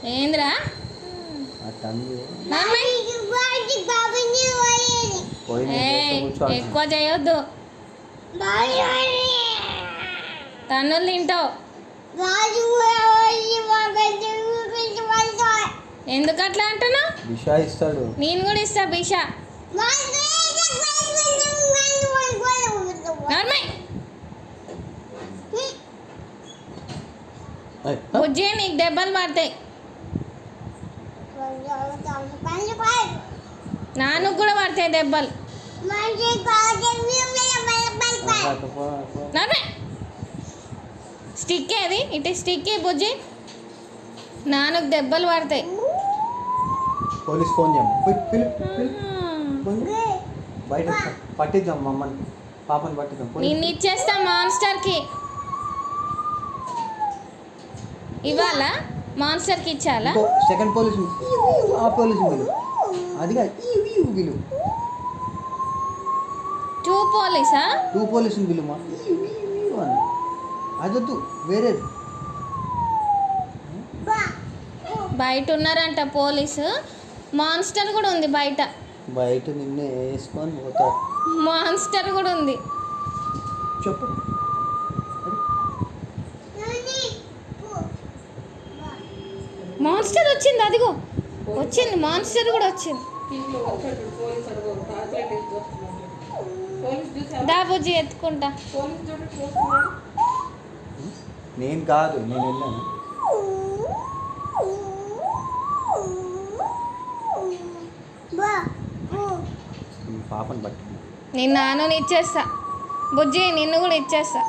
ఏంద్రా ఎక్కువ చేయొద్దు, తన్నులు తింటావు. ఎందుకు అట్లా అంటున్నావు? బిషా ఇస్తాడు. నేను కూడా ఇస్తా బిషా. బుజ్జి నీకు దెబ్బలు పడతాయి. నాన్నకు కూడా పడతాయి దెబ్బలు. స్టిక్ ఏది ఇటు స్టిక్ బుజ్జి, నాన్నకు దెబ్బలు పడతాయి. పోలీస్ ఫోన్ చేయము, బయట పట్టిద్దాం మమ్మల్ని, పాపని పట్టిద్దాం. నిన్ను ఇచ్చేస్తా మాన్స్టర్కి. ఇవాళ మాన్స్టర్కి ఇచ్చాలా? సెకండ్ పోలీస్, ఆ పోలీసు విలు, అదిగా విలు, 2 పోలీసా? 2 పోలీసుని విలుమా, అదొద్దు వేరేది. బయట ఉన్నారంట పోలీసు. మాన్స్టర్ కూడా ఉంది బయట. బయట నిన్నే వేసుకొని పోతా. మాన్స్టర్ కూడా ఉంది. చెప్పు. మాన్స్టర్ వచ్చింది, అదిగో వచ్చింది, మాన్స్టర్ కూడా వచ్చింది. దా బుజ్జి ఎత్తుకుంటా. నేను కాదు, నేను వెళ్ళాను. పాపని పట్టింది. నేను నాన్నని ఇచ్చేస్తా బుజ్జి, నిన్ను కూడా ఇచ్చేస్తా.